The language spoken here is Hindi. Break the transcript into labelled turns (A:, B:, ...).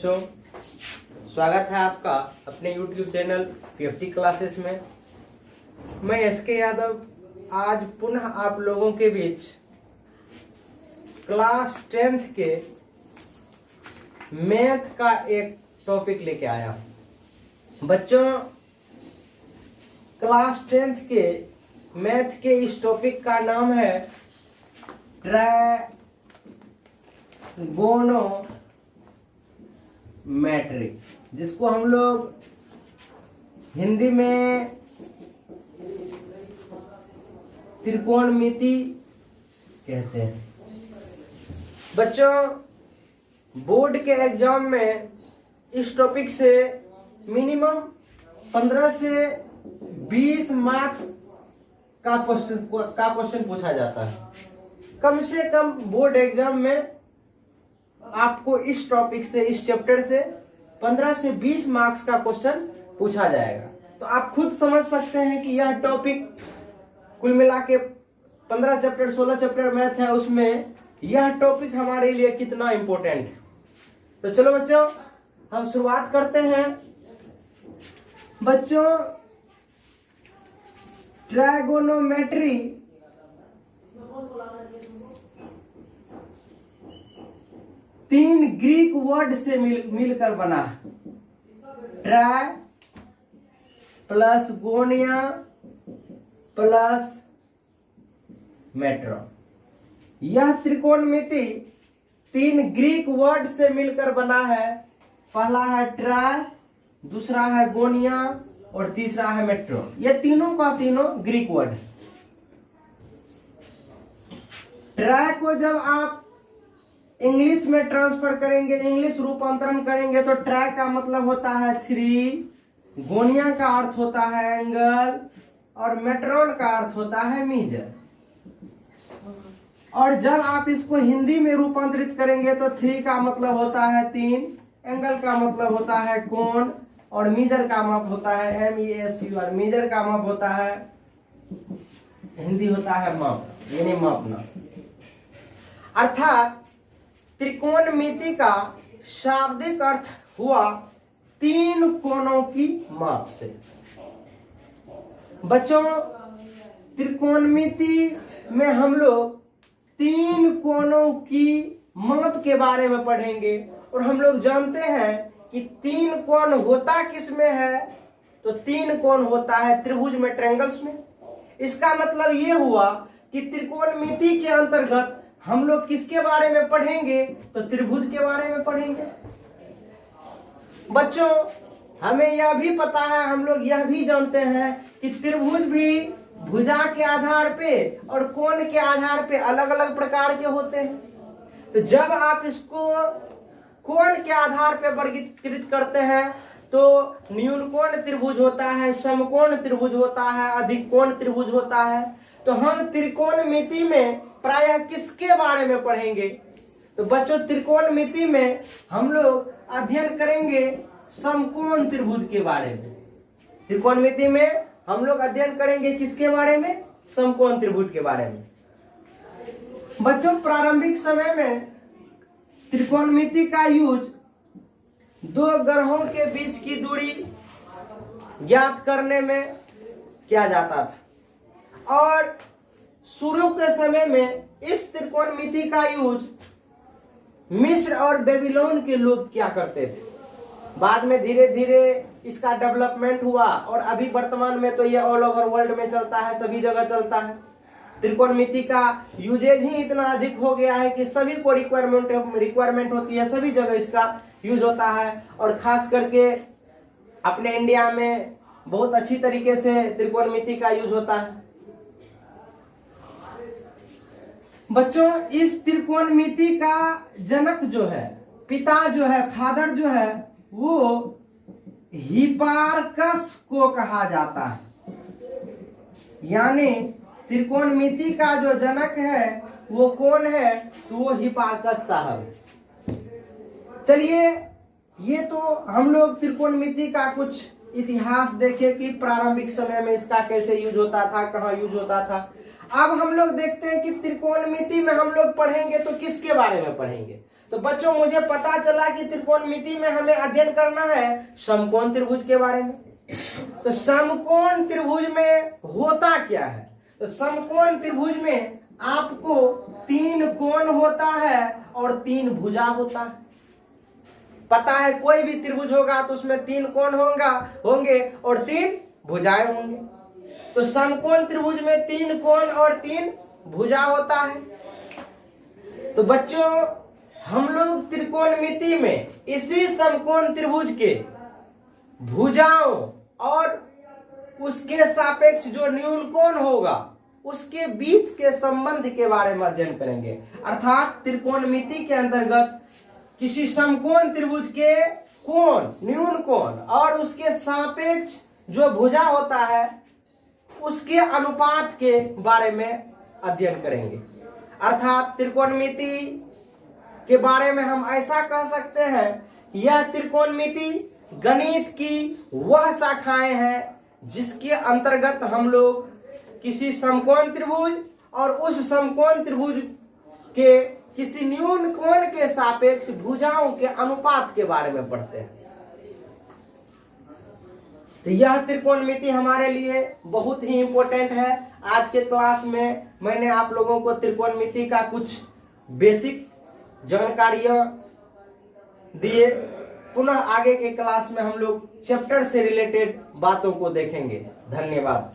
A: बच्चों, स्वागत है आपका अपने YouTube चैनल पीएफटी क्लासेस में। मैं एसके यादव आज पुनः आप लोगों के बीच क्लास 10th के मैथ का एक टॉपिक लेके आया। बच्चों, क्लास 10th के मैथ के इस टॉपिक का नाम है ट्रायगोनोमेट्री, जिसको हम लोग हिंदी में त्रिकोणमिति कहते हैं। बच्चों, बोर्ड के एग्जाम में इस टॉपिक से मिनिमम 15 से 20 मार्क्स का क्वेश्चन पूछा जाता है। कम से कम बोर्ड एग्जाम में आपको इस टॉपिक से, इस चैप्टर से 15 से 20 मार्क्स का क्वेश्चन पूछा जाएगा। तो आप खुद समझ सकते हैं कि यह टॉपिक कुल मिला के 15 चैप्टर 16 चैप्टर मैथ है, उसमें यह टॉपिक हमारे लिए कितना इंपॉर्टेंट है। तो चलो बच्चों, हम शुरुआत करते हैं। बच्चों, ट्रायगोनोमेट्री तीन ग्रीक वर्ड से मिलकर बना है। Tri plus gonia plus metro. यह त्रिकोणमिति तीन ग्रीक वर्ड से मिलकर बना है। पहला है ट्राय, दूसरा है गोनिया और तीसरा है मेट्रो। ये तीनों का तीनों ग्रीक वर्ड है। ट्राय को जब आप इंग्लिश में ट्रांसफर करेंगे, इंग्लिश रूपांतरण करेंगे, तो ट्राय का मतलब होता है 3, गोनिया का अर्थ होता है एंगल और मेट्रोन का अर्थ होता है मीजर। और जब आप इसको हिंदी में रूपांतरित करेंगे तो 3 का मतलब होता है 3, एंगल का मतलब होता है कोण और मीजर का माप होता है MESUR। मीजर का माप होता है, हिंदी होता है माप, यानी मापना। अर्थात त्रिकोणमिति का शाब्दिक अर्थ हुआ 3 कोणों की माप से। बच्चों, त्रिकोणमिति में हम लोग 3 कोणों की माप के बारे में पढ़ेंगे। और हम लोग जानते हैं कि 3 कोण होता किस में है, तो 3 कोण होता है त्रिभुज में, ट्रायंगल्स में। इसका मतलब ये हुआ कि त्रिकोणमिति के अंतर्गत हम लोग किसके बारे में पढ़ेंगे, तो त्रिभुज के बारे में पढ़ेंगे। बच्चों, हमें यह भी पता है, हम लोग यह भी जानते हैं कि त्रिभुज भी भुजा के आधार पे और कोण के आधार पे अलग अलग प्रकार के होते हैं। तो जब आप इसको कोण के आधार पे वर्गीकृत करते हैं तो न्यून कोण त्रिभुज होता है, समकोण त्रिभुज होता है, अधिक कोण त्रिभुज होता है। तो हम त्रिकोणमिति में प्रायः किसके बारे में पढ़ेंगे, तो बच्चों त्रिकोणमिति में हम लोग अध्ययन करेंगे समकोण त्रिभुज के बारे में। त्रिकोणमिति में हम लोग अध्ययन करेंगे किसके बारे में, समकोण त्रिभुज के बारे में। बच्चों, प्रारंभिक समय में त्रिकोणमिति का यूज 2 ग्रहों के बीच की दूरी ज्ञात करने में किया जाता था। और शुरू के समय में इस त्रिकोणमिति का यूज मिस्र और बेबीलोन के लोग क्या करते थे। बाद में धीरे धीरे इसका डेवलपमेंट हुआ और अभी वर्तमान में तो ये ऑल ओवर वर्ल्ड में चलता है, सभी जगह चलता है। त्रिकोणमिति का यूजेज ही इतना अधिक हो गया है कि सभी को रिक्वायरमेंट होती है, सभी जगह इसका यूज होता है। और खास करके अपने इंडिया में बहुत अच्छी तरीके से त्रिकोणमिति का यूज होता है। बच्चों, इस त्रिकोणमिति का जनक जो है, पिता जो है, फादर जो है, वो हिपार्कस को कहा जाता है। यानी त्रिकोणमिति का जो जनक है वो कौन है, तो वो हिपार्कस साहब। चलिए, ये तो हम लोग त्रिकोणमिति का कुछ इतिहास देखे कि प्रारंभिक समय में इसका कैसे यूज होता था, कहाँ यूज होता था। अब हम लोग देखते हैं कि त्रिकोणमिति में हम लोग पढ़ेंगे तो किसके बारे में पढ़ेंगे, तो बच्चों मुझे पता चला कि त्रिकोणमिति में हमें अध्ययन करना है समकोण त्रिभुज के बारे में। तो समकोण त्रिभुज में होता क्या है? तो समकोण त्रिभुज में आपको 3 कोण होता है और 3 भुजा होता है। पता है कोई भी त्रिभुज होगा तो उसमें 3 कोण होंगे और 3 भुजाएं होंगे। तो समकोण त्रिभुज में 3 कोण और 3 भुजा होता है। तो बच्चों हम लोग त्रिकोणमिति में इसी समकोण त्रिभुज के भुजाओं और उसके सापेक्ष जो न्यून कोण होगा उसके बीच के संबंध के बारे में अध्ययन करेंगे। अर्थात त्रिकोणमिति के अंतर्गत किसी समकोण त्रिभुज के कोण, न्यून कोण और उसके सापेक्ष जो भुजा होता है उसके अनुपात के बारे में अध्ययन करेंगे। अर्थात त्रिकोणमिति के बारे में हम ऐसा कह सकते हैं, यह त्रिकोणमिति गणित की वह शाखाएं हैं जिसके अंतर्गत हम लोग किसी समकोण त्रिभुज और उस समकोण त्रिभुज के किसी न्यून कोण के सापेक्ष भुजाओं के अनुपात के बारे में पढ़ते हैं। तो यह त्रिकोणमिति हमारे लिए बहुत ही इंपॉर्टेंट है। आज के क्लास में मैंने आप लोगों को त्रिकोणमिति का कुछ बेसिक जानकारियां दिए। पुनः आगे के क्लास में हम लोग चैप्टर से रिलेटेड बातों को देखेंगे। धन्यवाद।